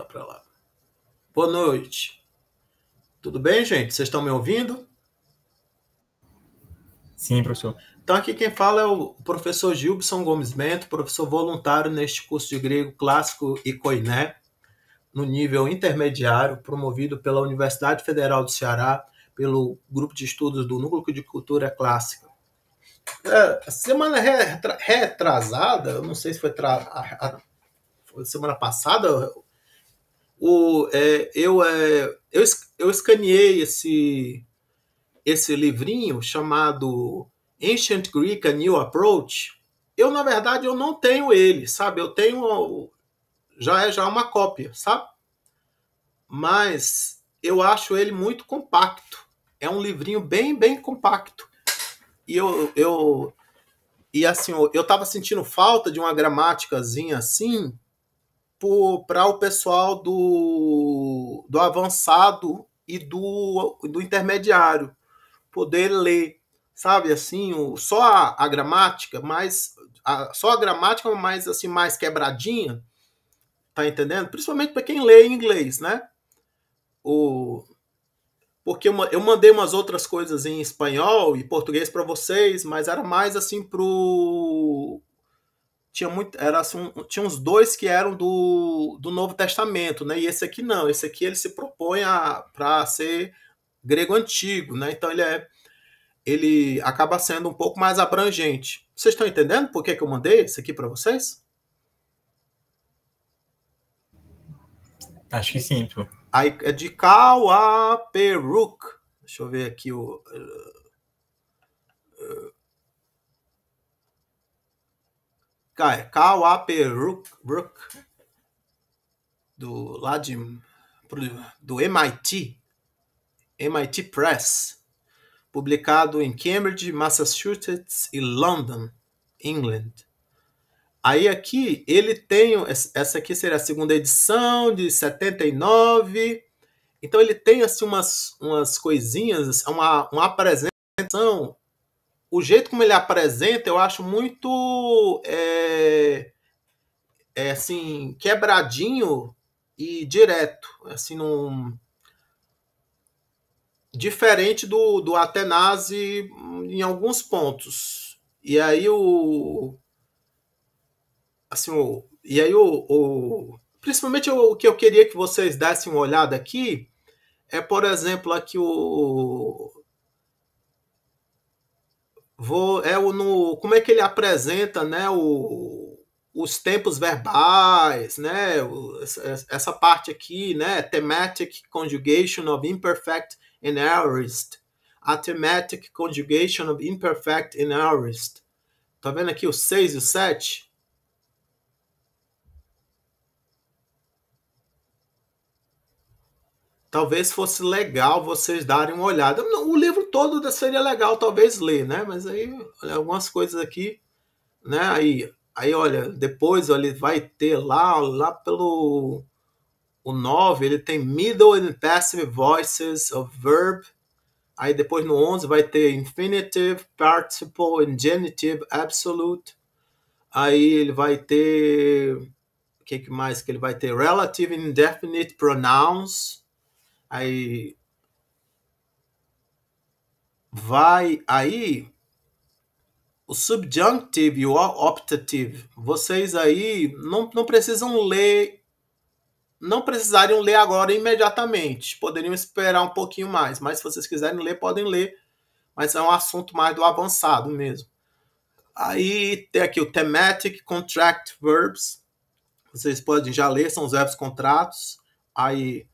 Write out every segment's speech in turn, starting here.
Pra lá. Boa noite. Tudo bem, gente? Vocês estão me ouvindo? Sim, professor. Então, aqui quem fala é o professor Gilson Gomes Bento, professor voluntário neste curso de grego clássico e koiné, no nível intermediário, promovido pela Universidade Federal do Ceará, pelo grupo de estudos do Núcleo de Cultura Clássica. Semana retrasada, eu não sei se foi semana passada, eu escaneei esse livrinho chamado Ancient Greek: A New Approach. Na verdade, eu não tenho ele, sabe? Eu tenho já uma cópia, sabe? Mas eu acho ele muito compacto. É um livrinho bem compacto. E e assim, eu tava sentindo falta de uma gramáticazinha assim para o pessoal do avançado e do intermediário poder ler, sabe, assim, só a gramática, só a gramática, mais assim, mais quebradinha, tá entendendo? Principalmente para quem lê em inglês, né? O, porque eu mandei umas outras coisas em espanhol e português para vocês, mas era mais assim pro tinha muito, era assim, tinha uns dois que eram do Novo Testamento, né? E esse aqui não, esse aqui ele se propõe para ser grego antigo, né? Então ele acaba sendo um pouco mais abrangente. Vocês estão entendendo por que eu mandei isso aqui para vocês? Acho que sim, professor. Aí é de Kauaperuk. Deixa eu ver aqui o. Kauaperuk, lá do MIT Press, publicado em Cambridge, Massachusetts e London, England. Aí aqui ele tem, essa aqui seria a segunda edição de 79. Então ele tem assim umas coisinhas, uma apresentação. O jeito como ele apresenta, eu acho muito assim, quebradinho e direto, assim, diferente do Atenazi em alguns pontos. E aí assim, principalmente o que eu queria que vocês dessem uma olhada aqui é, por exemplo, aqui como é que ele apresenta, né, os tempos verbais, né, essa parte aqui, né, thematic conjugation of imperfect and aorist, a thematic conjugation of imperfect and aorist. Tá vendo aqui o 6 e o 7? Talvez fosse legal vocês darem uma olhada. O livro todo seria legal, talvez, ler, né? Mas aí, olha, algumas coisas aqui, né? Aí olha, depois ele vai ter lá pelo o 9 ele tem middle and passive voices of verb. Aí depois no 11 vai ter infinitive, participle and genitive absolute. Aí ele vai ter, o que mais que ele vai ter? Relative and indefinite pronouns. Aí o subjunctive e o optative. Vocês aí não precisam ler, não precisariam ler agora imediatamente. Poderiam esperar um pouquinho mais, mas se vocês quiserem ler, podem ler. Mas é um assunto mais do avançado mesmo. Aí tem aqui o thematic contract verbs. Vocês podem já ler, são os verbos contratos. Aí,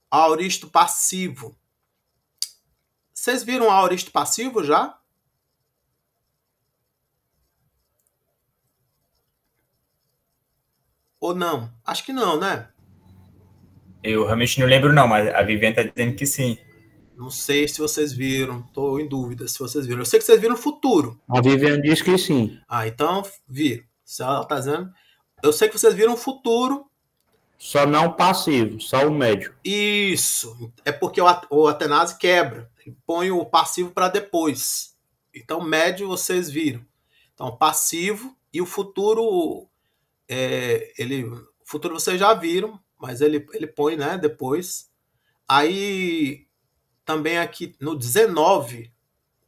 aoristo passivo. Vocês viram o aoristo passivo já? Ou não? Acho que não, né? Eu realmente não lembro, não, mas a Viviane tá dizendo que sim. Não sei se vocês viram. Estou em dúvida se vocês viram. Eu sei que vocês viram o futuro. A Viviane disse que sim. Ah, então viram. Se ela tá dizendo. Eu sei que vocês viram o futuro. Só não passivo, só o médio. Isso. É porque o Atenazi quebra. Ele põe o passivo para depois. Então, médio vocês viram. Então, passivo e o futuro. O futuro vocês já viram, mas ele põe, né, depois. Aí, também aqui no 19,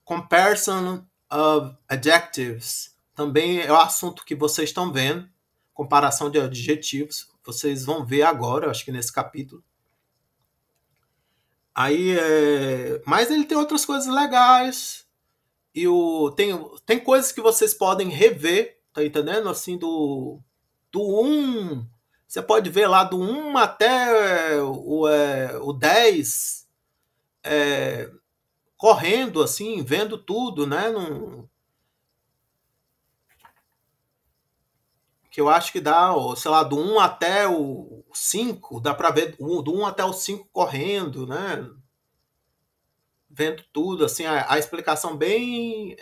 comparison of adjectives. Também é o assunto que vocês estão vendo, comparação de adjetivos. Vocês vão ver agora, acho que nesse capítulo. Aí, mas ele tem outras coisas legais. E tem coisas que vocês podem rever, tá entendendo? Assim, do 1, você pode ver lá do 1 até o 10, correndo, assim, vendo tudo, né? Que eu acho que dá, sei lá, do 1 até o 5, dá para ver do 1 até o 5 correndo, né? Vendo tudo, assim, a explicação bem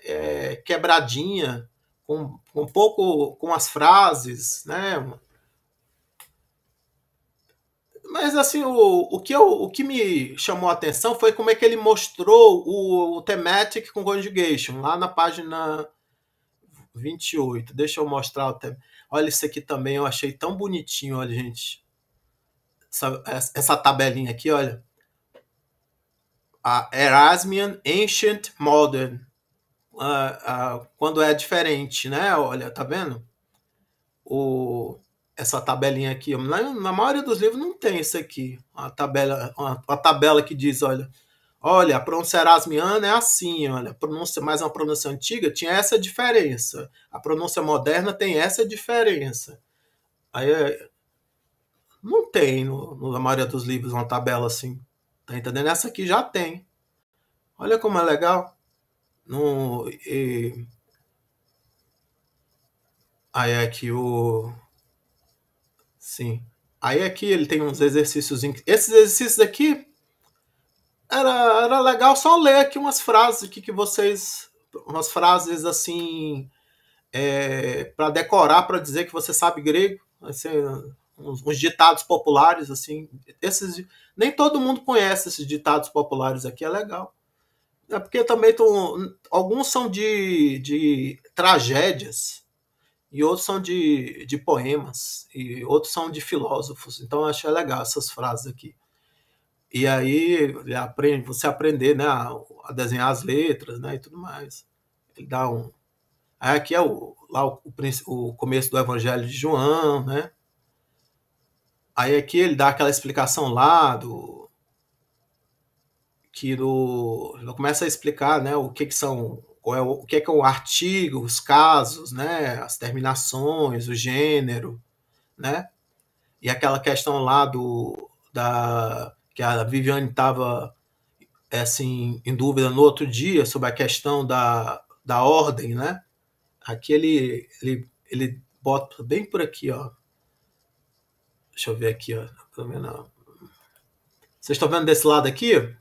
quebradinha, com pouco, com as frases, né? Mas, assim, o que me chamou a atenção foi como é que ele mostrou o thematic com conjugation, lá na página 28. Deixa eu mostrar o thematic. Olha, isso aqui também eu achei tão bonitinho, olha, gente. Essa tabelinha aqui, olha. A Erasmian, Ancient, Modern. Quando é diferente, né? Olha, tá vendo? Essa tabelinha aqui. Na maioria dos livros não tem isso aqui. Uma tabela que diz, olha, a pronúncia erasmiana é assim, olha, mais uma pronúncia antiga tinha essa diferença. A pronúncia moderna tem essa diferença. Aí não tem na maioria dos livros uma tabela assim. Tá entendendo? Essa aqui já tem. Olha como é legal. Aí aqui Sim. Aí aqui ele tem uns exercícios. Esses exercícios aqui era legal só ler aqui umas frases aqui que vocês. Umas frases assim. Para decorar, para dizer que você sabe grego. Assim, uns ditados populares, assim. Nem todo mundo conhece esses ditados populares aqui, é legal. É porque também alguns são de tragédias, e outros são de poemas, e outros são de filósofos. Então eu achei legal essas frases aqui. E aí você aprender, né, a desenhar as letras, né, e tudo mais. Ele dá um. Aí aqui é o começo do Evangelho de João, né? Aí aqui ele dá aquela explicação lá ele começa a explicar, né, o que são, o que é o artigo, os casos, né, as terminações, o gênero, né? E aquela questão lá que a Viviane estava assim em dúvida no outro dia sobre a questão da ordem, né? Aqui ele bota bem por aqui, ó. Deixa eu ver aqui, ó. Vocês estão vendo desse lado aqui?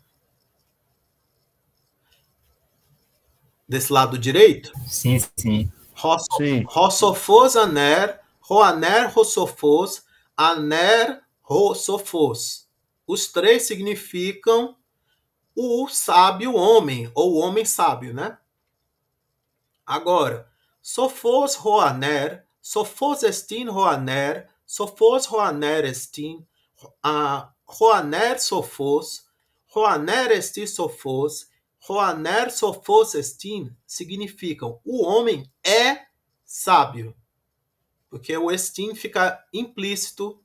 Desse lado direito? Sim, sim. Rossofos aner, roaner rossofos, aner rossofos. Os três significam o sábio homem, ou o homem sábio, né? Agora, sophos roaner, sophos estin roaner, sophos roaner estin, roaner sophos, roaner esti sophos, roaner sophos estin, significam o homem é sábio. Porque o estin fica implícito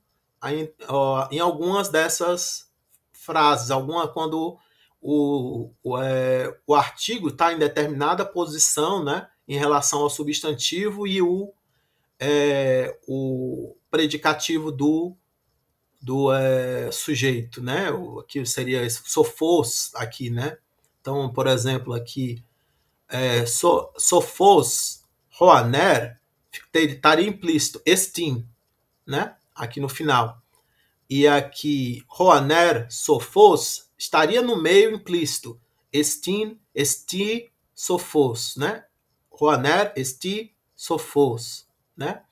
em algumas dessas frases, quando o artigo está em determinada posição, né, em relação ao substantivo, e o predicativo do sujeito, né? Aqui seria sophos aqui, né? Então, por exemplo, aqui sophos roaner estaria implícito estin, né? Aqui no final. E aqui roaner sophos estaria no meio implícito estin, esti, sophos, né? Roaner, esti, sophos, né?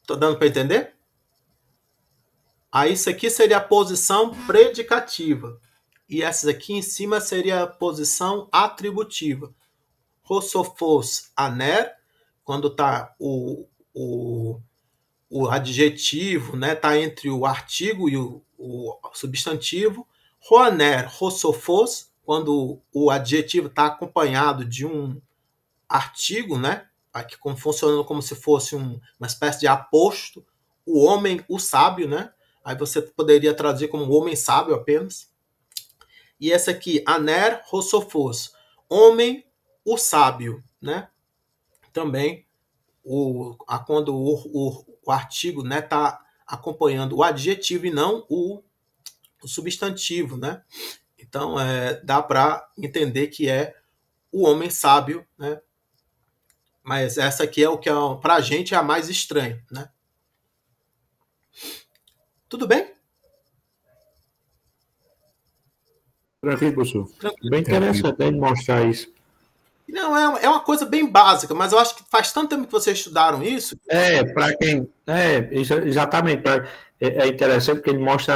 Tô dando para entender? Aí isso aqui seria a posição predicativa. E essa aqui em cima seria a posição atributiva. Rosophos aner, quando está o o adjetivo, né, tá entre o artigo e o substantivo. Roaner, rossofos, quando o adjetivo está acompanhado de um artigo, né, aqui funcionando como se fosse uma espécie de aposto. O homem, o sábio, né? Aí você poderia traduzir como homem sábio apenas. E essa aqui, aner, rossofos, homem, o sábio, né? Também quando o artigo, né, tá acompanhando o adjetivo e não o substantivo, né? Então, dá para entender que é o homem sábio, né? Mas essa aqui é o que para a gente é a mais estranha, né? Tudo bem? Tranquilo, professor. Tranquilo. Bem Tranquilo. interessante ele mostrar isso. Não, é uma coisa bem básica, mas eu acho que faz tanto tempo que vocês estudaram isso. Para quem. Exatamente. É interessante porque ele mostra.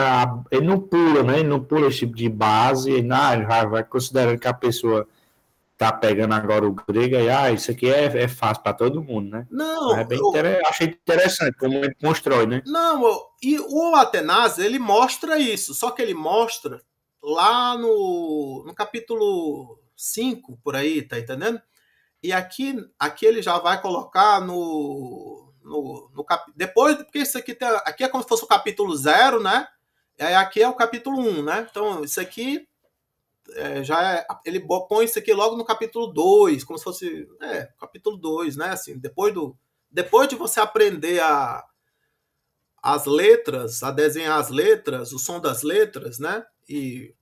Ele não pula, né? Ele não pula esse tipo de base. Ele vai considerando que a pessoa tá pegando agora o grego e isso aqui é fácil para todo mundo, né? Mas é Não, bem achei interessante como ele constrói, né? não, e o Atenas, ele mostra isso, só que ele mostra lá no capítulo 5 por aí, tá entendendo? E aqui ele já vai colocar depois, porque isso aqui é como se fosse o capítulo 0, né? E aí aqui é o capítulo 1, né? Então, isso aqui ele põe isso aqui logo no capítulo 2, como se fosse, capítulo 2, né? Assim, depois de você aprender as letras, a desenhar as letras, o som das letras, né? E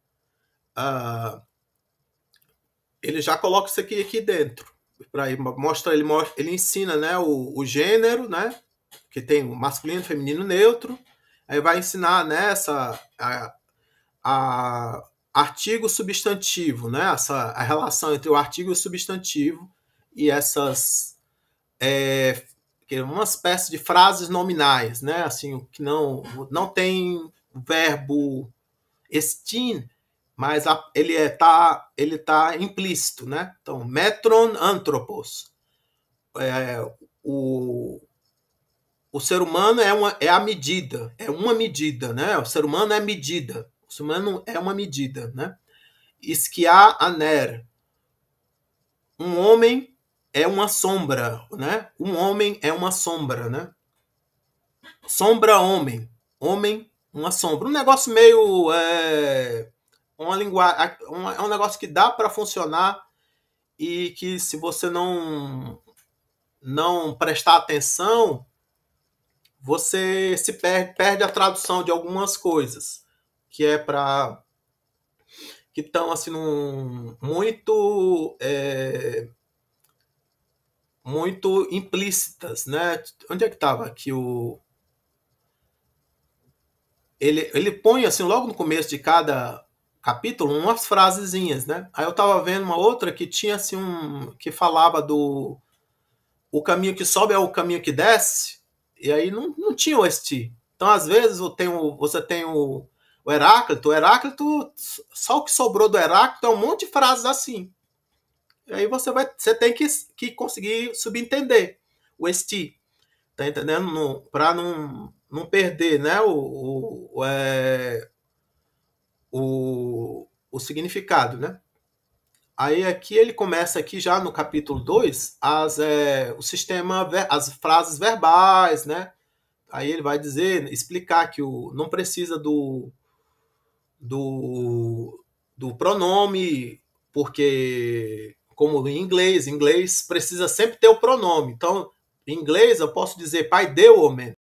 ele já coloca isso aqui dentro. Ele ensina, né, o gênero, né? Que tem o masculino, feminino, neutro. Aí vai ensinar nessa a artigo substantivo, né? A relação entre o artigo e o substantivo e essas uma espécie de frases nominais, né? Assim, que não tem verbo estin, mas ele tá implícito, né? Então, metron anthropos. O, o ser humano é a medida, é uma medida, né? O ser humano é medida. O ser humano é uma medida, né? Esquiar aner. Um homem é uma sombra, né? Um homem é uma sombra, né? Sombra homem. Homem, uma sombra. Um negócio meio uma linguagem, é um negócio que dá para funcionar e que se você não prestar atenção, você se perde a tradução de algumas coisas que é para que estão assim muito implícitas, né? Onde é que estava aqui ele põe assim logo no começo de cada capítulo umas frasezinhas, né? Aí eu estava vendo uma outra que tinha assim que falava do o caminho que sobe é o caminho que desce, e aí não tinha o ST. Então, às vezes, você tem o Heráclito, só o que sobrou do Heráclito é um monte de frases assim. E aí você tem que conseguir subentender o ST. Tá entendendo? Para não perder, né, o significado, né? Aí aqui ele começa aqui já no capítulo 2 o sistema, as frases verbais, né? Aí ele vai explicar que não precisa do pronome, porque como em inglês precisa sempre ter o pronome. Então, em inglês eu posso dizer pai deu homem,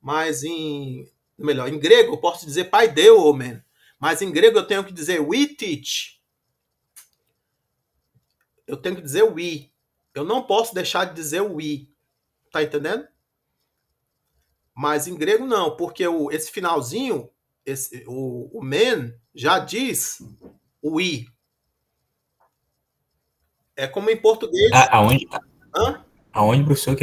mas em grego eu posso dizer pai deu homem, mas em grego eu tenho que dizer we teach. Eu tenho que dizer we. Eu não posso deixar de dizer we. Tá entendendo? Mas em grego não, porque esse finalzinho, o men, já diz o we. É como em português. Aonde, Hã? aonde, professor,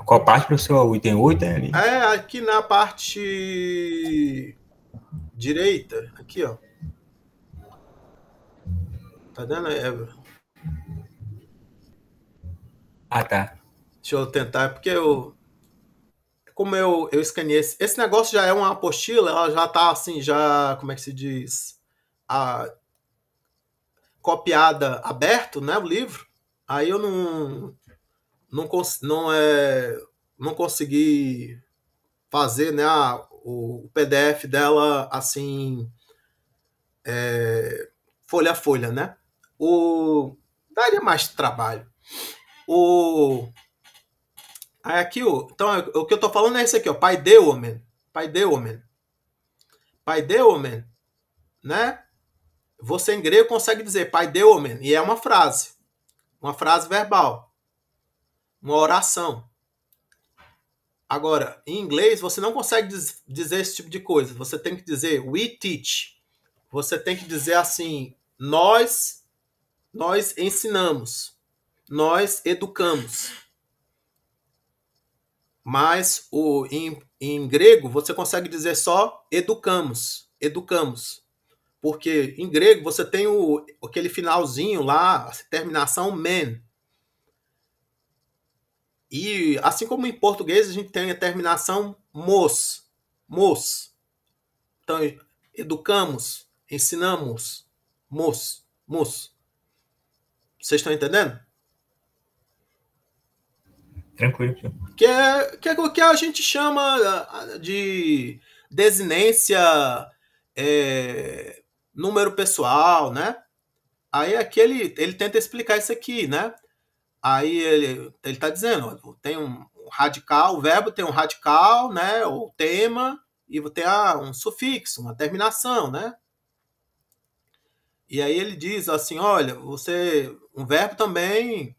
qual parte, professor? O item 8 é ali? É aqui na parte direita. Aqui, ó. Tá vendo? Ah, tá. Deixa eu tentar, porque como eu escaneei esse negócio já é uma apostila, ela já tá assim, já, como é que se diz? A, copiada aberto, né, o livro. Aí eu não consegui fazer, né, o PDF dela assim, folha a folha, né? Daria mais trabalho. Aí aqui, então, o que eu tô falando é esse aqui, ó, Paideomen. Paideomen. Paideomen, né? Você em grego consegue dizer Paideomen, e é uma frase verbal, uma oração. Agora, em inglês, você não consegue dizer esse tipo de coisa. Você tem que dizer we teach. Você tem que dizer assim, nós ensinamos, nós educamos. Mas em grego você consegue dizer só educamos, educamos. Porque em grego você tem aquele finalzinho lá, a terminação men. E assim como em português a gente tem a terminação mos, mos. Então, educamos, ensinamos, mos, mos. Vocês estão entendendo? Tranquilo. Que é o que a gente chama de desinência, número pessoal, né? Aí aqui ele tenta explicar isso aqui, né? Aí ele está dizendo, ó, tem um radical, o verbo tem um radical, né? O tema, e tem um sufixo, uma terminação, né? E aí ele diz assim, olha, um verbo também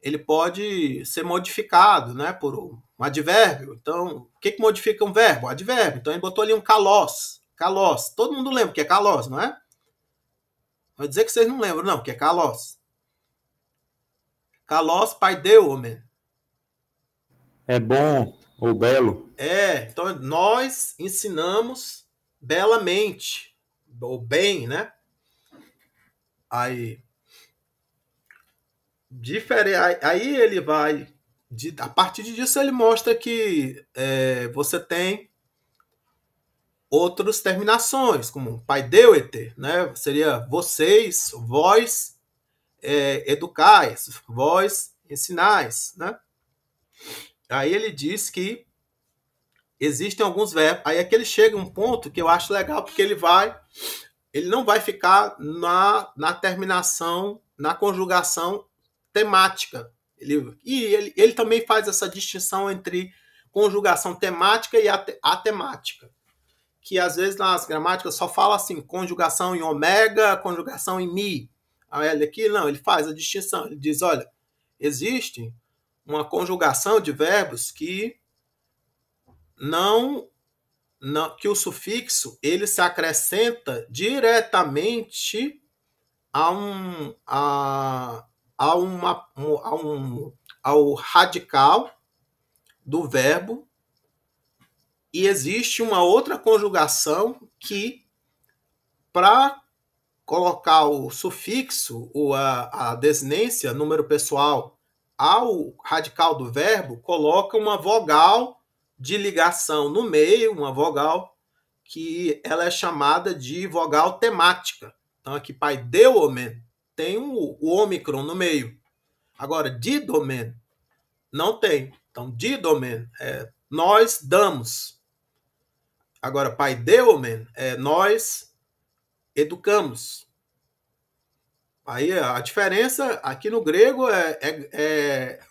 ele pode ser modificado, né, por um advérbio. Então, o que modifica um verbo? O advérbio. Então, ele botou ali um kalos. Kalos. Todo mundo lembra o que é kalos, não é? Vou dizer que vocês não lembram, não, o que é kalos. Kalos paideomen. É bom ou belo? Então nós ensinamos belamente, ou bem, né? Aí ele vai, a partir disso ele mostra que você tem outras terminações, como paideuete, né? Seria vocês, vós educais, vós ensinais, né? Aí ele diz que existem alguns verbos. Aí aqui ele chega a um ponto que eu acho legal, porque ele não vai ficar na terminação, na conjugação temática. Ele também faz essa distinção entre conjugação temática e atemática. Que às vezes nas gramáticas só fala assim, conjugação em ômega, conjugação em mi. Aí ele aqui não, ele faz a distinção. Ele diz, olha, existe uma conjugação de verbos que que o sufixo ele se acrescenta diretamente ao radical do verbo, e existe uma outra conjugação que, para colocar o sufixo ou a desinência, número pessoal, ao radical do verbo, coloca uma vogal de ligação no meio, uma vogal que ela é chamada de vogal temática. Então aqui, paideomen, tem o ômicron no meio. Agora, didomen, não tem. Então, didomen é nós damos. Agora, paideomen é nós educamos. Aí a diferença aqui no grego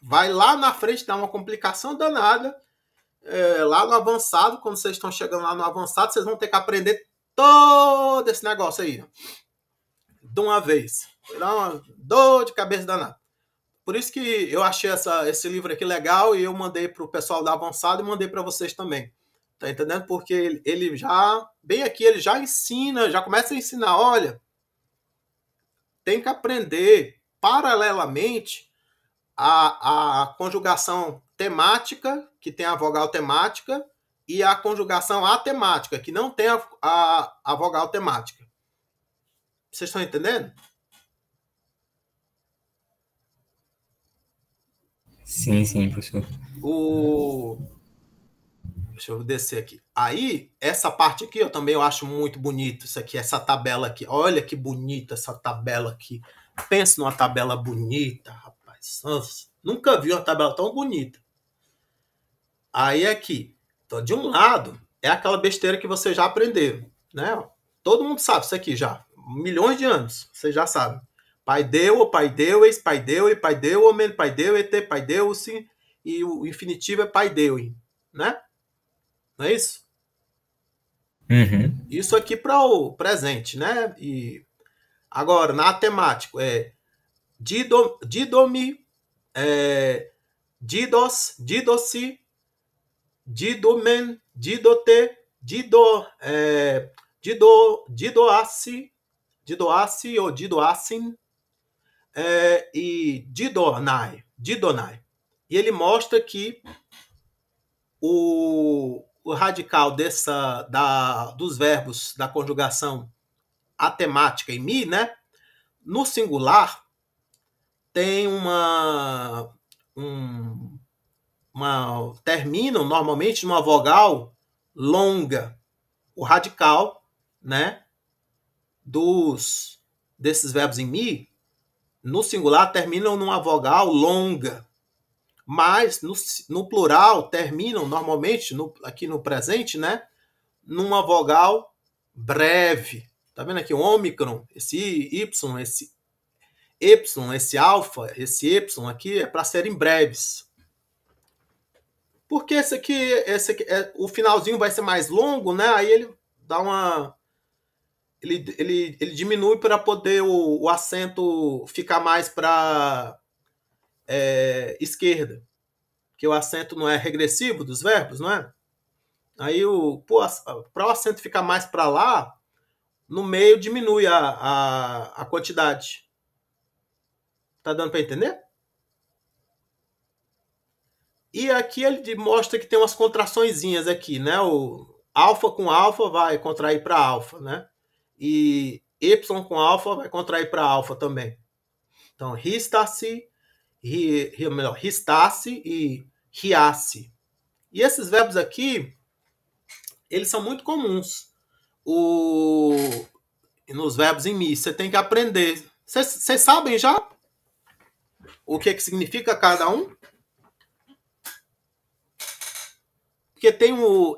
vai lá na frente, dá uma complicação danada. Lá no avançado, quando vocês estão chegando lá no avançado, vocês vão ter que aprender todo esse negócio aí, de uma vez. Dá uma dor de cabeça danada. Por isso que eu achei esse livro aqui legal e eu mandei para o pessoal da avançado e mandei para vocês também. Tá entendendo? Porque ele já, bem aqui, ele já ensina, já começa a ensinar, olha, tem que aprender paralelamente a conjugação temática, que tem a vogal temática, e a conjugação atemática, que não tem a vogal temática. Vocês estão entendendo? Sim, professor. Deixa eu descer aqui. Aí, essa parte aqui eu também eu acho muito bonito. Isso aqui, essa tabela aqui. Olha que bonita essa tabela aqui. Pensa numa tabela bonita, rapaz. Nossa, nunca vi uma tabela tão bonita. Aí aqui, então, de um lado, é aquela besteira que vocês já aprenderam, né? Todo mundo sabe isso aqui já. Milhões de anos, vocês já sabem. Pai deu, pai deu, ex-pai deu, e pai deu, homem, pai deu, et, pai deu, sim, e o infinitivo é pai deu, né? Não é isso? Uhum. Isso aqui para o presente, né? E agora, na temática, didomi, didos, didosi, didomen, didote, didoassi, didoassi ou didoassin, e didonai. E ele mostra que o radical dos verbos da conjugação atemática em mi, né? No singular tem terminam normalmente numa vogal longa. O radical, né? Desses verbos em mi, no singular terminam numa vogal longa. Mas no plural terminam normalmente, aqui no presente, né? Numa vogal breve. Tá vendo aqui? O ômicron, esse Y, esse alfa, esse Y aqui é para serem breves. Porque esse aqui o finalzinho vai ser mais longo, né? Aí ele dá uma... Ele diminui para poder o acento ficar mais para esquerda. Porque o acento não é regressivo dos verbos, não é? Aí, para o acento ficar mais para lá, no meio diminui a quantidade. Tá dando para entender? E aqui ele mostra que tem umas contraçõezinhas aqui, né? O alfa com alfa vai contrair para alfa, né? E Y com alfa vai contrair para alfa também. Então, ristasse, ristasse e riasse. E esses verbos aqui, eles são muito comuns. Nos verbos em mi, você tem que aprender. Vocês sabem já o que significa cada um? Porque tem o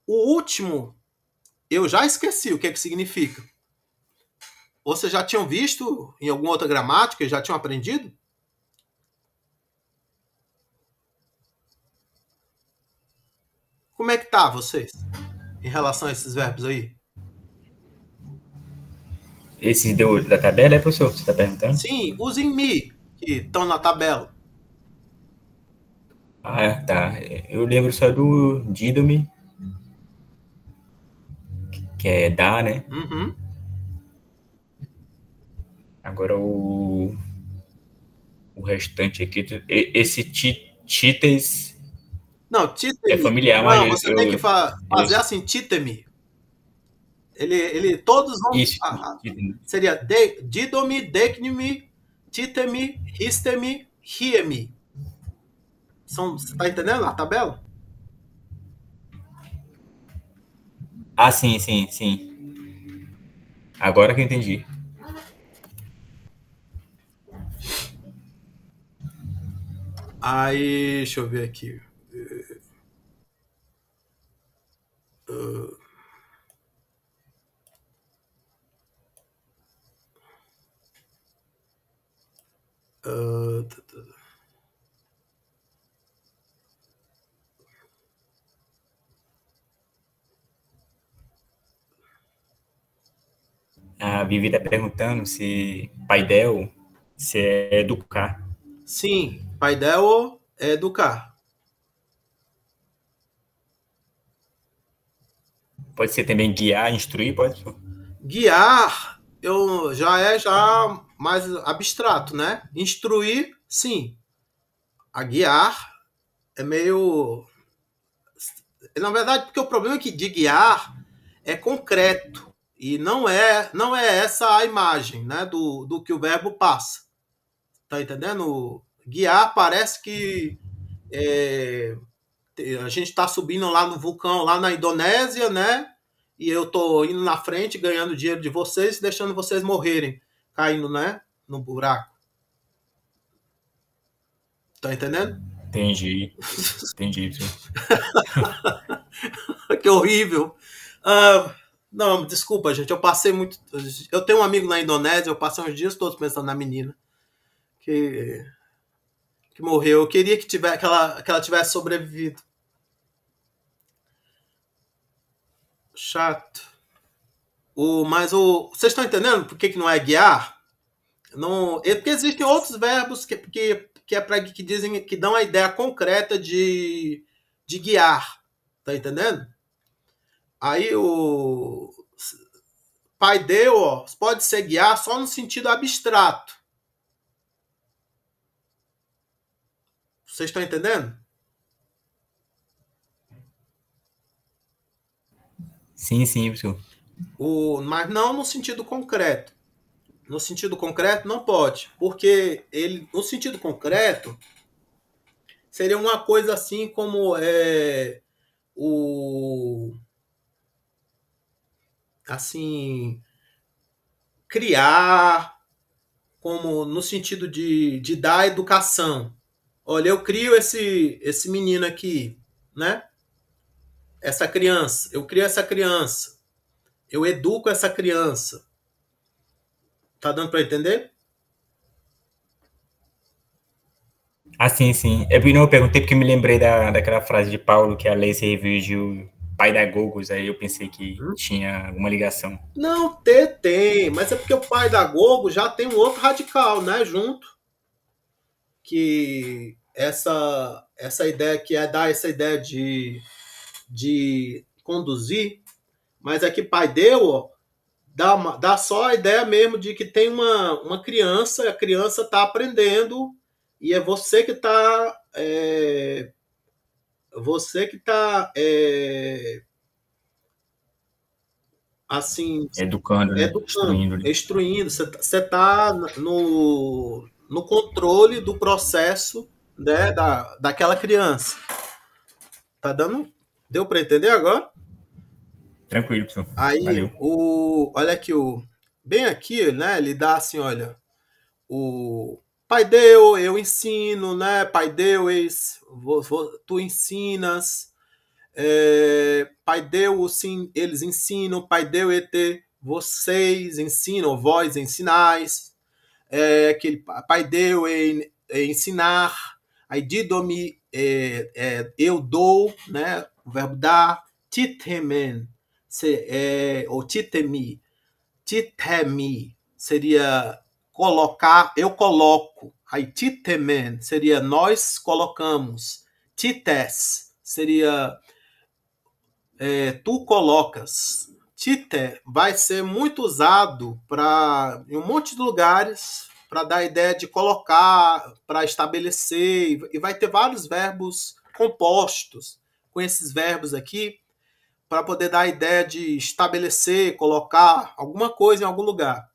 último, eu já esqueci o que significa. Ou vocês já tinham visto em alguma outra gramática, já tinham aprendido? Como é que tá vocês em relação a esses verbos aí? Esses da tabela, professor? Você está perguntando? Sim, os em mi, que estão na tabela. Ah, tá. Eu lembro só do didomi, que é dar, né? Uhum. Agora o restante aqui, esse títeis Não, titemi. é familiar, Não, mas você tem que fazer assim, titemi. Todos vão... Isso, seria didomi, decnimi, titemi, histemi, riemi. Você tá entendendo a tabela? Ah, sim. Agora que eu entendi. Aí, deixa eu ver aqui. A Vivi está perguntando se paidel se é educar. Sim, paidel é educar. Pode ser também guiar, instruir, pode? Guiar já é mais abstrato, né? Instruir, sim. A guiar é meio... Na verdade, porque o problema é que de guiar é concreto. E não é essa a imagem, né, do que o verbo passa. Tá entendendo? Guiar parece que A gente está subindo lá no vulcão, lá na Indonésia, né? E eu tô indo na frente, ganhando dinheiro de vocês, deixando vocês morrerem, caindo, né? No buraco. Tá entendendo? Entendi. Entendi, professor. Que horrível. Ah, não, desculpa, gente. Eu passei muito. Eu tenho um amigo na Indonésia, eu passei uns dias todos pensando na menina que, que morreu. Eu queria que ela tivesse sobrevivido. Chato. Vocês estão entendendo por que não é guiar? Não, porque existem outros verbos que é para que dizem que dão a ideia concreta de guiar. Tá entendendo? Aí o pai deu, ó, pode ser guiar só no sentido abstrato. Vocês estão entendendo? Sim, sim, professor. Mas não no sentido concreto. No sentido concreto não pode, porque no sentido concreto seria uma coisa assim como o assim criar, como no sentido de dar educação. Olha, eu crio esse menino aqui, né? Essa criança, eu crio essa criança, eu educo essa criança. Tá dando para entender? Ah, sim, sim. Não, eu perguntei porque me lembrei daquela frase de Paulo que a lei serviu o pedagogos, aí eu pensei que tinha alguma ligação. Não, tem, mas é porque o pai da Gogo já tem um outro radical, né, junto, que essa ideia que é dar essa ideia de conduzir, mas é que pai deu, ó, dá só a ideia mesmo de que tem uma criança, a criança está aprendendo e é você que está assim, Educando, né? Instruindo. instruindo. Você está no controle do processo, né, daquela criança. Tá dando? Deu para entender agora? Tranquilo, professor. Aí, Valeu. olha aqui, bem aqui, né, ele dá assim, olha, o pai deu, eu ensino, né, pai deu, tu ensinas, pai deu, sim, eles ensinam, pai deu, vocês ensinam, vós ensinais, aquele pai deu, ensinar, aí didomi, eu dou, né, o verbo dar, titemen, ou titemi seria colocar, eu coloco. Aí titemen seria nós colocamos. Tites seria tu colocas. Tite vai ser muito usado em um monte de lugares para dar a ideia de colocar, para estabelecer, e vai ter vários verbos compostos com esses verbos aqui para poder dar a ideia de estabelecer, colocar alguma coisa em algum lugar.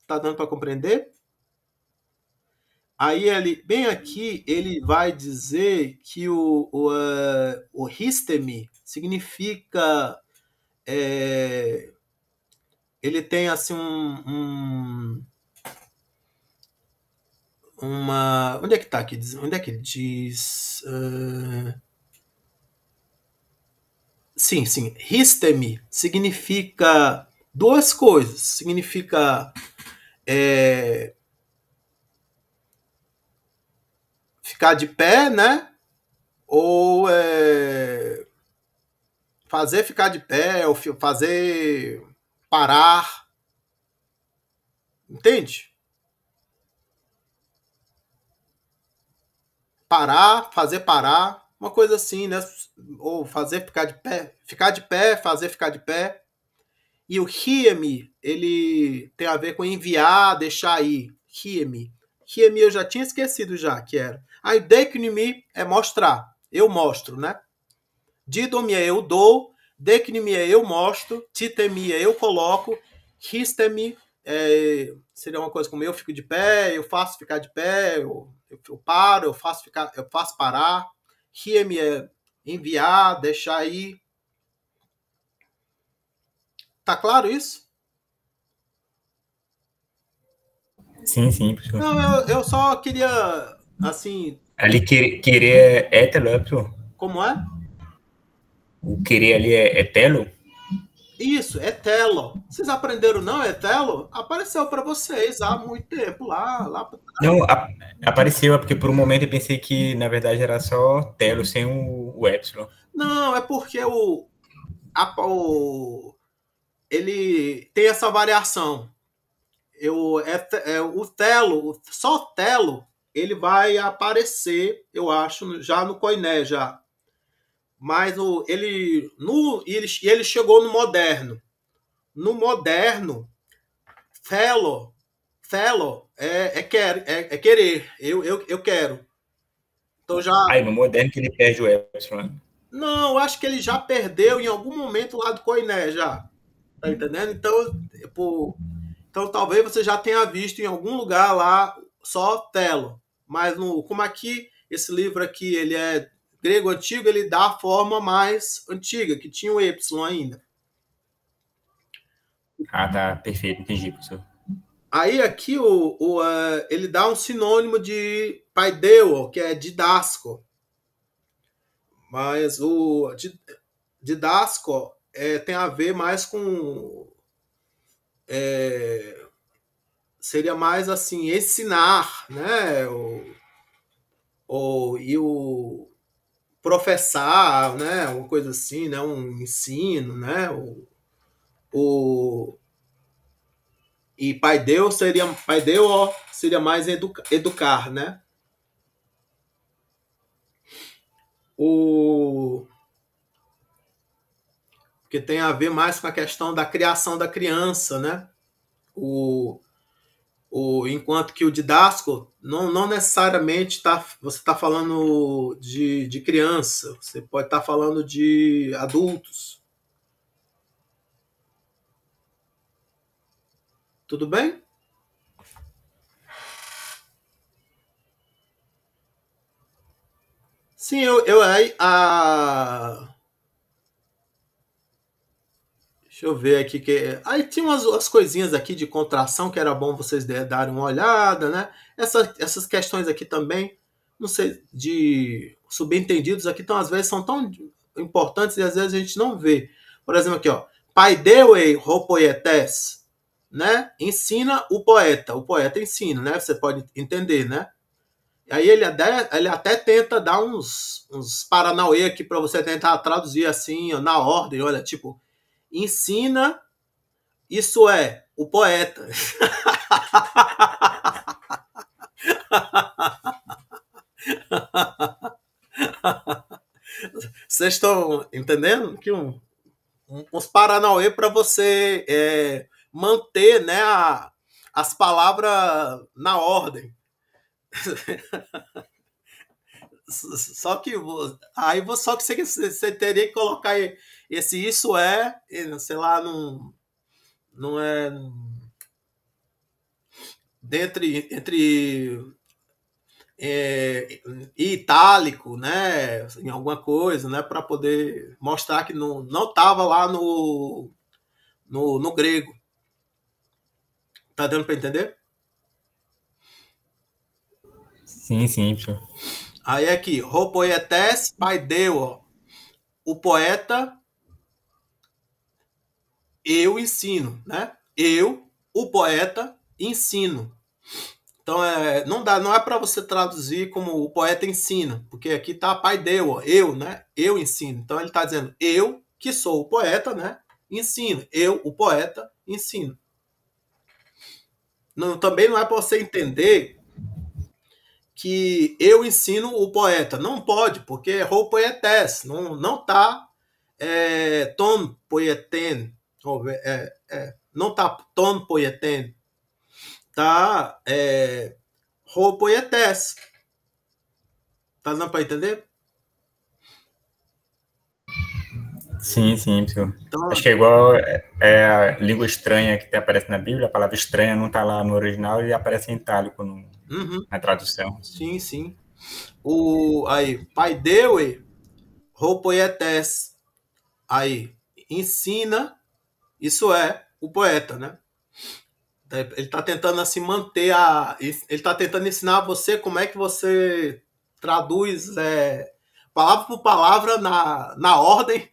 Tá dando para compreender? Aí ele, bem aqui, ele vai dizer que o histemi significa ele tem assim uma, onde é que tá aqui? Onde é que ele diz? Sim, histemi significa duas coisas. Significa ficar de pé, né? Ou fazer ficar de pé, ou fazer parar. Entende? Parar, fazer parar, uma coisa assim, né? Ou fazer ficar de pé, fazer ficar de pé. E o Hiemi, ele tem a ver com enviar, deixar ir. Hiemi. Hiemi eu já tinha esquecido já que era. Aí Deknimi é mostrar. Eu mostro, né? Didomi é eu dou. Deknimi é eu mostro. Titemi é eu coloco. Histemi seria uma coisa como eu fico de pé, eu faço ficar de pé. Eu paro, eu faço parar. Hiem é enviar, deixar aí. Tá claro isso? Sim, sim, professor. Não, eu só queria, assim... Ali, querer é telo, professor? Como é? O querer ali é telo? Isso, é telo. Vocês aprenderam não, é telo? Apareceu para vocês há muito tempo, lá. Não, apareceu, é porque por um momento eu pensei que, na verdade, era só telo, sem o epsilon. Não, é porque ele tem essa variação. O telo, só telo, ele vai aparecer, eu acho, já no Koiné, já. Mas ele chegou no moderno. No moderno, fellow é querer. Eu quero. Então já. Aí no moderno que ele perde o epsilon. Não, eu acho que ele já perdeu em algum momento lá do Koiné, já. Tá entendendo? Então talvez você já tenha visto em algum lugar lá só telo. Mas como aqui, esse livro aqui, ele é grego antigo, ele dá a forma mais antiga, que tinha o Y ainda. Ah, tá, perfeito, entendi, professor. Aí aqui ele dá um sinônimo de paideu, que é didasco. Mas o didasco tem a ver mais com... seria mais assim, ensinar, né? E o professar, né? Uma coisa assim, né? Um ensino, né? E paideu seria mais educar, né? Porque tem a ver mais com a questão da criação da criança, né? Enquanto que o didasco não necessariamente você está falando de criança, você pode estar falando de adultos. Tudo bem? Sim, deixa eu ver aqui. Aí tinha umas coisinhas aqui de contração que era bom vocês darem uma olhada, né? Essas questões aqui também, não sei, de subentendidos aqui, então às vezes são tão importantes e às vezes a gente não vê. Por exemplo, aqui, ó. Paideuei hopoietes, né? Ensina o poeta ensina, né? Você pode entender, né? Aí ele até tenta dar uns paranauê aqui para você tentar traduzir assim, ó, na ordem, olha, tipo, ensina, isso é, o poeta. Vocês estão entendendo? Que uns paranauê para você manter, né, as palavras na ordem. Só que você teria que colocar esse isso sei lá, não é entre itálico, né, em alguma coisa, né, para poder mostrar que não estava lá no grego. Tá dando para entender? Sim, sim, professor. Aí aqui, hopoietes paideu, o poeta, eu ensino, né? Eu, o poeta, ensino. Então não é para você traduzir como o poeta ensina, porque aqui tá paideu, eu, né? Eu ensino. Então ele está dizendo eu, que sou o poeta, né? Ensino. Eu, o poeta, ensino. Também não é para você entender que eu ensino o poeta. Não pode, porque é hopoietes. Não tá ton poieten. Não tá ton poieten. Tá hopoietes. Tá dando para entender? Sim, professor. Então, acho que é igual a língua estranha que aparece na Bíblia, a palavra estranha não está lá no original e aparece em itálico Uhum. na tradução. Sim, sim. Aí, pai Deue, roupoietes. Aí, ensina, isso é o poeta, né? Ele está tentando assim manter ele está tentando ensinar você como é que você traduz palavra por palavra na ordem,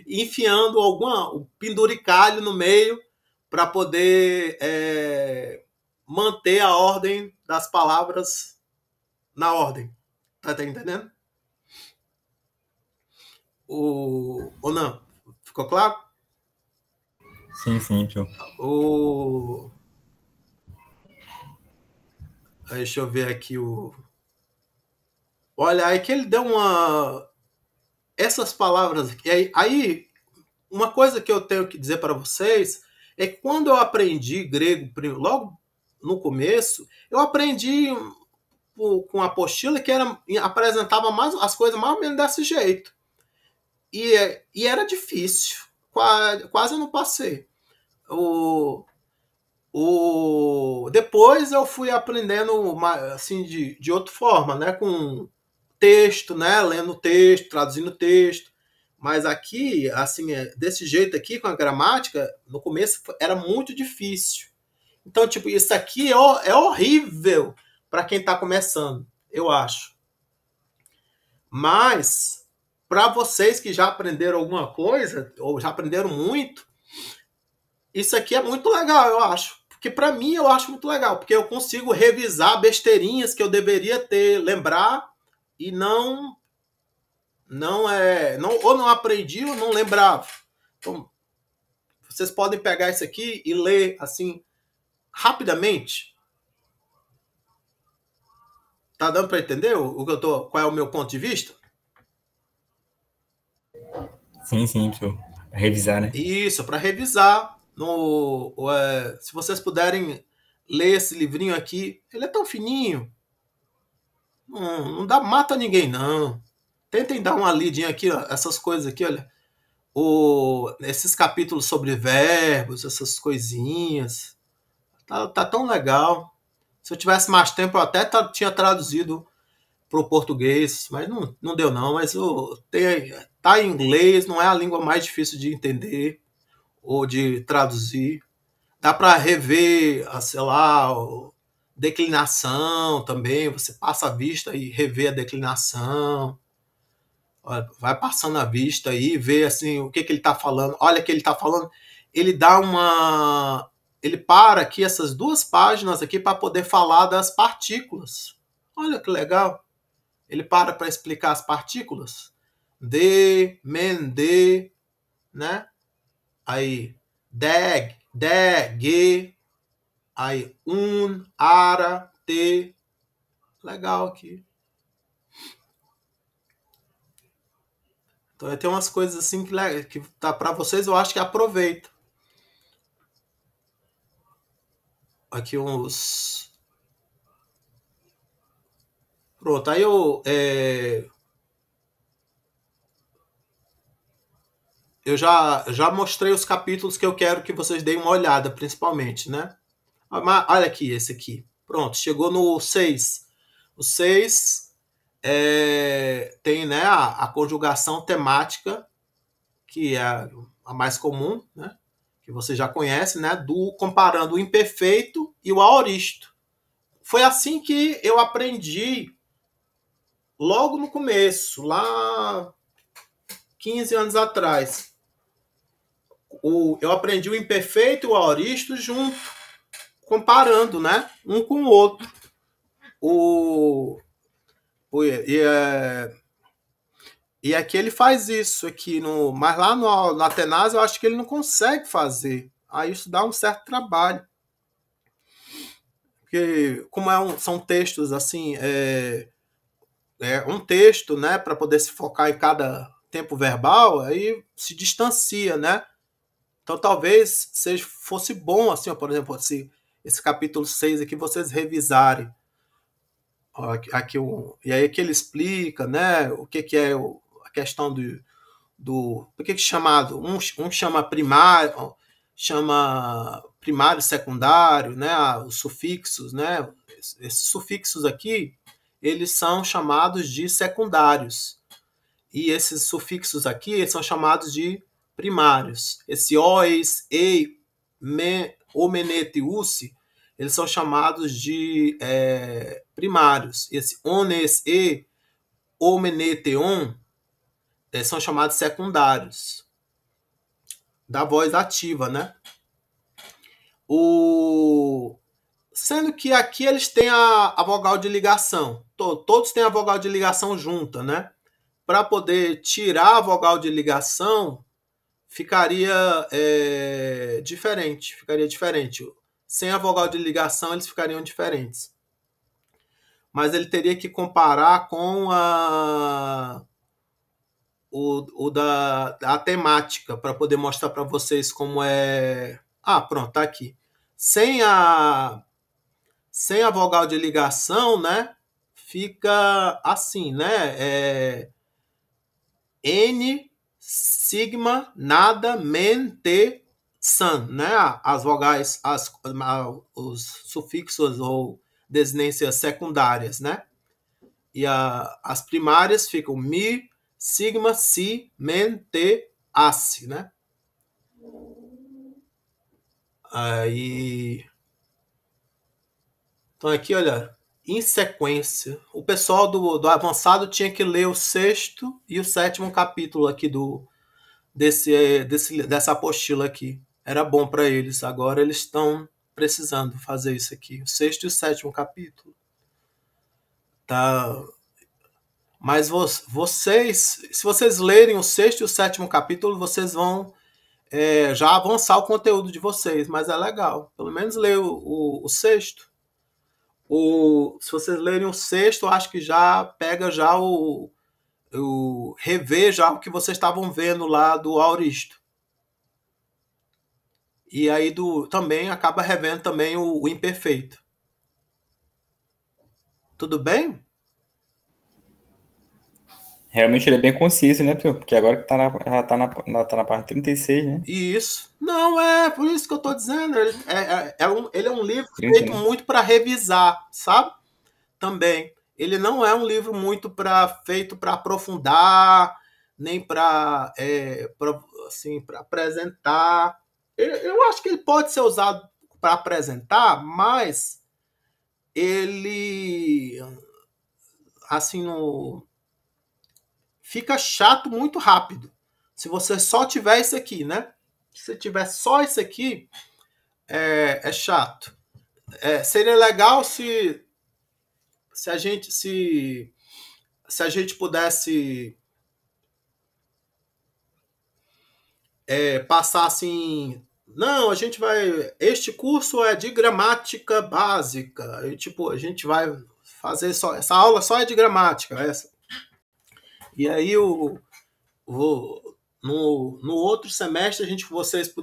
enfiando um penduricalho no meio para poder manter a ordem das palavras na ordem. Tá entendendo? Ou não? Ficou claro? Sim, sim, tio. Deixa eu ver aqui Olha, aí que ele deu essas palavras aqui. Aí, uma coisa que eu tenho que dizer para vocês é que quando eu aprendi grego, logo no começo, eu aprendi com a apostila que apresentava mais as coisas mais ou menos desse jeito. E era difícil. Quase eu não passei. Depois eu fui aprendendo assim de outra forma, né? Com texto, né? Lendo texto, traduzindo texto. Mas aqui, assim, desse jeito aqui, com a gramática, no começo era muito difícil. Então, tipo, isso aqui é horrível para quem está começando, eu acho. Mas, para vocês que já aprenderam alguma coisa, ou já aprenderam muito, isso aqui é muito legal, eu acho. Porque para mim eu acho muito legal, porque eu consigo revisar besteirinhas que eu deveria lembrar e ou não aprendi ou não lembrava. Então, vocês podem pegar isso aqui e ler assim rapidamente. Tá dando para entender qual é o meu ponto de vista? Sim, sim, tio. Pra revisar, né? Isso, para revisar. Se vocês puderem ler esse livrinho aqui, ele é tão fininho. Não mata ninguém, não. Tentem dar uma lidinha aqui, ó, essas coisas aqui, olha. Esses capítulos sobre verbos, essas coisinhas. Tá tão legal. Se eu tivesse mais tempo, eu até tinha traduzido para o português, mas não deu não. Mas tá em inglês, não é a língua mais difícil de entender ou de traduzir. Dá para rever, sei lá, declinação também. Você passa a vista e revê a declinação. Vai passando a vista aí, vê assim o que ele está falando. Olha o que ele está falando. Ele dá ele para aqui essas duas páginas aqui para poder falar das partículas. Olha que legal. Ele para explicar as partículas. De, men, de, né? Aí, deg, ge, aí, ara, te. Legal aqui. Então tem umas coisas assim que tá para vocês, eu acho que aproveita. Aqui uns. Pronto, aí eu já mostrei os capítulos que eu quero que vocês deem uma olhada, principalmente, né? Olha aqui, esse aqui. Pronto, chegou no 6. O 6 tem, né, a conjugação temática, que é a mais comum, né? Que você já conhece, né? Comparando o imperfeito e o aoristo. Foi assim que eu aprendi logo no começo, lá 15 anos atrás. Eu aprendi o imperfeito e o aoristo junto, comparando, né? Um com o outro. E aqui ele faz isso aqui mas lá no Atenas eu acho que ele não consegue fazer. Aí isso dá um certo trabalho. Porque como são textos assim, um texto, né, para poder se focar em cada tempo verbal, aí se distancia, né? Então talvez fosse bom, assim, ó, por exemplo, esse capítulo 6 aqui, vocês revisarem. E aí que ele explica, né, o que é a questão por que chamado? Um chama chama primário, secundário, né? Os sufixos, né? Esses sufixos aqui, eles são chamados de secundários. E esses sufixos aqui, eles são chamados de primários. Esse ois, ei, me, omenete, usi, eles são chamados de primários. Esse ones, e, omenete, on, são chamados secundários. Da voz ativa, né? Sendo que aqui eles têm a vogal de ligação. Todos têm a vogal de ligação junta, né? Para poder tirar a vogal de ligação, ficaria diferente. Ficaria diferente. Sem a vogal de ligação, eles ficariam diferentes. Mas ele teria que comparar com a temática, para poder mostrar para vocês como é. Ah, pronto, tá aqui. Sem a vogal de ligação, né? Fica assim, né? N, sigma, nada, men, te, san, né? As vogais, os sufixos ou desinências secundárias, né? E as primárias ficam mi, sigma, si, men, te, assi, né? Aí... Então aqui, olha, em sequência, o pessoal do avançado tinha que ler o 6º e o 7º capítulo aqui dessa apostila aqui. Era bom para eles. Agora eles estão precisando fazer isso aqui. O 6º e o 7º capítulo. Tá? Mas vocês, se vocês lerem o 6º e o 7º capítulo, vocês vão já avançar o conteúdo de vocês. Mas é legal. Pelo menos ler o 6º. Se vocês lerem o 6º, acho que já pega já rever já o que vocês estavam vendo lá do Auristo. E aí também acaba revendo também o imperfeito. Tudo bem? Realmente ele é bem conciso, né, porque agora que já tá na parte 36, né? Isso. Não, por isso que eu tô dizendo. Ele é um livro 30, feito né? muito para revisar, sabe? Também. Ele não é um livro muito feito para aprofundar, nem para apresentar. Eu acho que ele pode ser usado para apresentar, mas ele assim fica chato muito rápido. Se você só tiver isso aqui, né? Se você tiver só isso aqui, é chato. Seria legal se a gente pudesse passar assim. Não, a gente vai. Este curso é de gramática básica. E, tipo, a gente vai fazer só. Essa aula só é de gramática. Essa. E aí, no outro semestre, vocês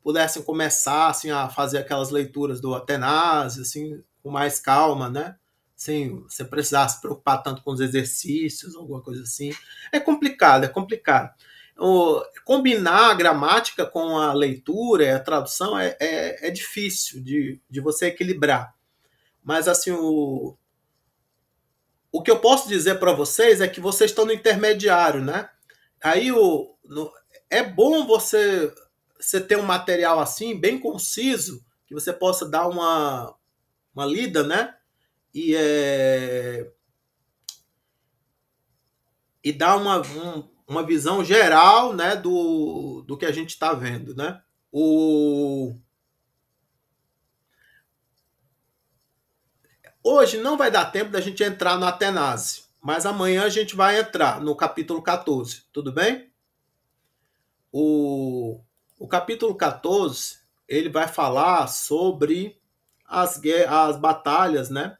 pudessem começar assim, a fazer aquelas leituras do Atenásia, assim, com mais calma, né? Sem você precisar se preocupar tanto com os exercícios, alguma coisa assim. É complicado. Combinar a gramática com a leitura e a tradução é difícil de você equilibrar. Mas, assim, o que eu posso dizer para vocês é que vocês estão no intermediário, né? Aí é bom você ter um material assim, bem conciso, que você possa dar uma lida, né? E dar uma visão geral, né, do que a gente está vendo, né? Hoje não vai dar tempo da gente entrar no Atenásia, mas amanhã a gente vai entrar no capítulo 14, tudo bem? O capítulo 14, ele vai falar sobre as batalhas, né,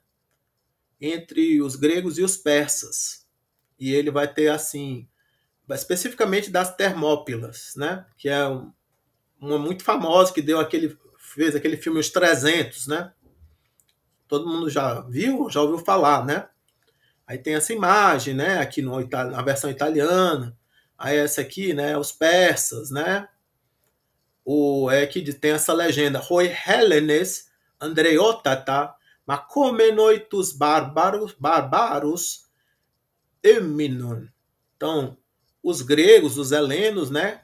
entre os gregos e os persas. E ele vai ter, assim, especificamente das Termópilas, né, que é uma muito famosa, que fez aquele filme Os 300, né? Todo mundo já ouviu falar, né? Aí tem essa imagem, né, aqui na versão italiana. Aí essa aqui, né, os persas, né? É que tem essa legenda, Hoi Helenes Andreiotata, Macomenoitus Barbaros Eminon. Então, os gregos, os helenos, né,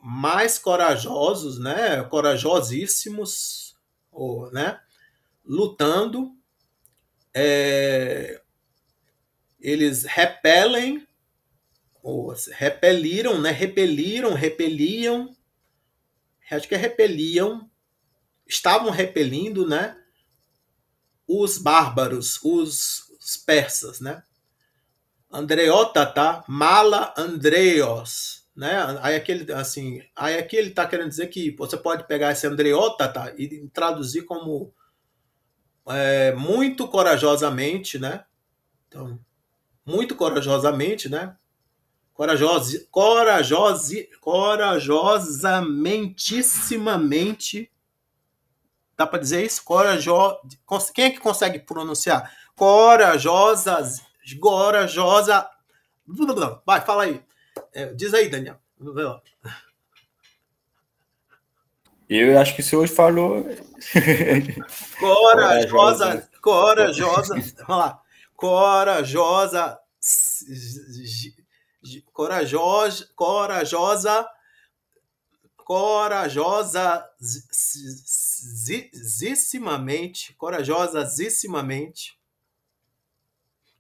mais corajosos, né, corajosíssimos, né, lutando, eles repelem, ou repeliram, né, repeliam, acho que repeliam, estavam repelindo, né, os bárbaros, os persas, né? Andreotata, mala Andreos, né? Aí aqui ele está querendo dizer que você pode pegar esse Andreotata e traduzir como muito corajosamente, né? Então, muito corajosamente, né? Corajosamentissimamente. Dá para dizer isso? Quem é que consegue pronunciar? Corajosa. Vai, fala aí. Diz aí, Daniel. Eu acho que o senhor falou. Corajosa. Vamos lá. Corajosíssimamente.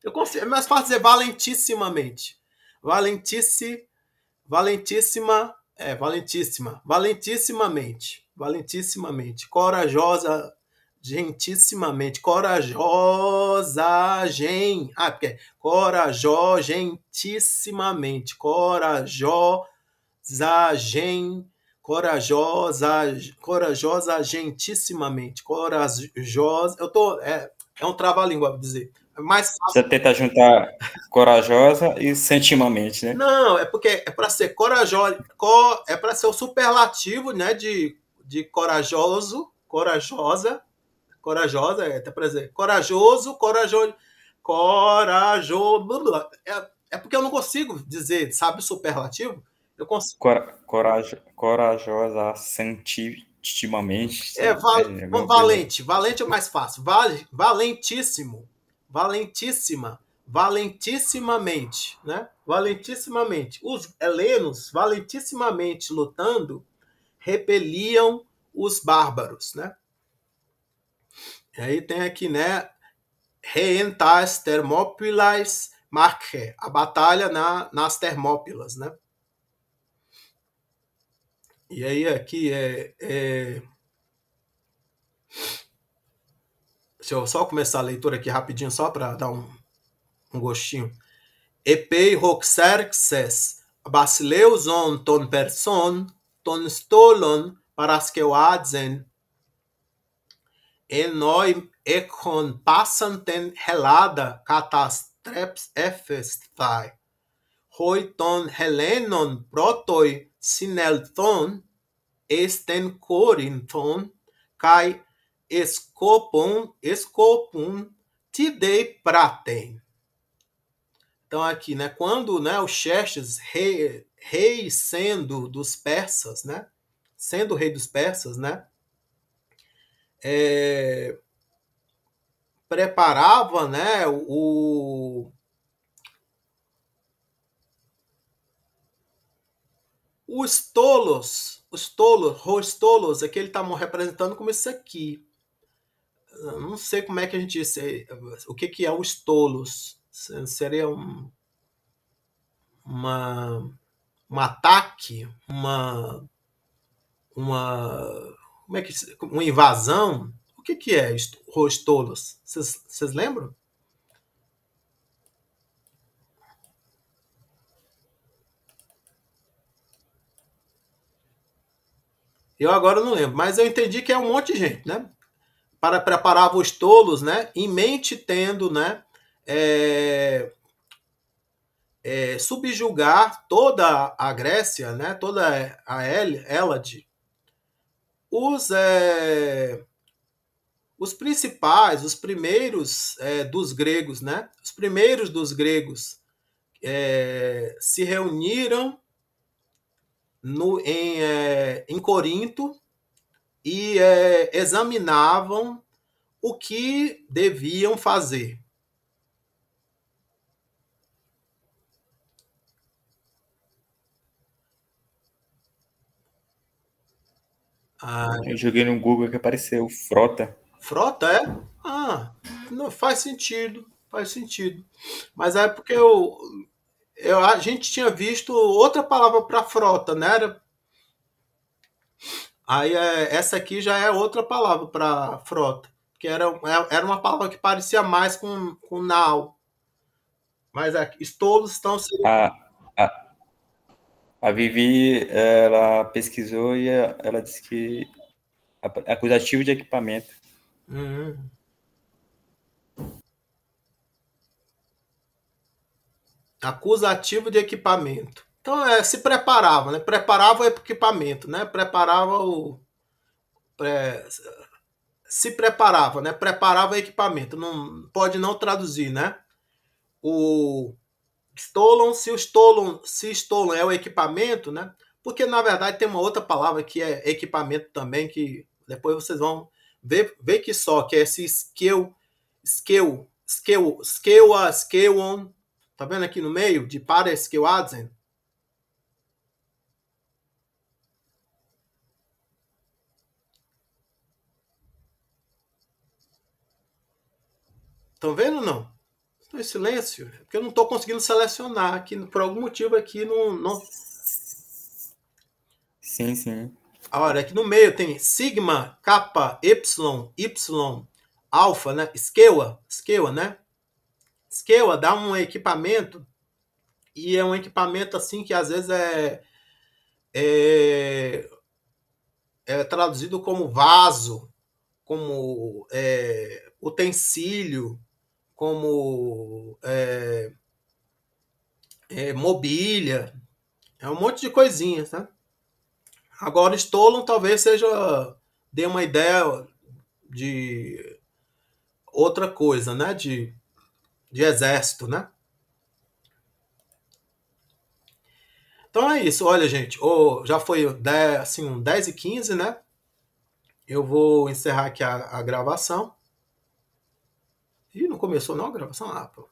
Eu consigo, é mais fácil dizer valentissimamente. Valentissimamente. Corajosa, gentissimamente. Corajosagem. Porque é corajogentissimamente. Corajosagentissimamente. Eu tô. É um trava-língua pra dizer. Mais fácil. Você tenta juntar corajosa e sentimamente, né? Não, é porque é para ser corajoso, é para ser o superlativo, né, de corajosa, até para dizer, corajoso, é porque eu não consigo dizer, sabe, o superlativo? Eu consigo. Corajosa sentimamente. Valente é mais fácil. Valentíssimo. Valentissimamente, né? Valentissimamente. Os helenos, valentissimamente lutando, repeliam os bárbaros, né? E aí tem aqui, né? Reentas Termópilas Marche, a batalha nas Termópilas, né? E aí aqui Deixa eu só começar a leitura aqui rapidinho, só para dar um gostinho. Epei Roxerxes, Basileuson ton person, ton stolon paraskeuadzen, enoi ekon passanten helada catastreps efestai, hoi ton helenon protoi sinelton, esten corinton, kai escopum tidei pratem. Então aqui, né, quando, né, o Xerxes, rei sendo dos persas, né, sendo rei dos persas, né, preparava, né, os tolos, aqui ele está representando como isso aqui. Eu não sei como é que a gente diz, o que é os tolos. Seria um ataque, uma invasão. O que é os tolos? Vocês lembram? Eu agora não lembro, mas eu entendi que é um monte de gente, né? Para preparar os tolos, né? Em mente tendo, né? Subjugar toda a Grécia, né? Toda a Hélade. Os principais, os primeiros dos gregos, né? Os primeiros dos gregos se reuniram em Corinto e examinavam o que deviam fazer. Eu joguei no Google que apareceu frota. Frota, é? Ah, não faz sentido, faz sentido. Mas é porque a gente tinha visto outra palavra para frota, né? Aí essa aqui já é outra palavra para frota, que era uma palavra que parecia mais com now. Mas todos estão sendo. A Vivi, ela pesquisou e ela disse que acusativo de equipamento. Acusativo de equipamento. Então, se preparava, né? Preparava o equipamento, né? Preparava o... se preparava, né? Preparava o equipamento. Não, pode não traduzir, né? O stolen, se stolen é o equipamento, né? Porque, na verdade, tem uma outra palavra que é equipamento também, que depois vocês vão ver que só, que é esse scale on. Tá vendo aqui no meio? De para scale adsen. Estão vendo ou não? Estou em silêncio. Porque eu não estou conseguindo selecionar aqui. Por algum motivo aqui não... Sim. Olha, aqui no meio tem sigma, kappa, epsilon, alfa, né? Scale, né? Scale dá um equipamento e é um equipamento assim que às vezes é traduzido como vaso, como utensílio, como mobília, é um monte de coisinhas, né? Agora, stolen talvez dê uma ideia de outra coisa, né? De exército, né? Então é isso, olha, gente, já foi 10, assim, 10h15, né? Eu vou encerrar aqui a gravação. Ih, não começou não a gravação? Ah, pô.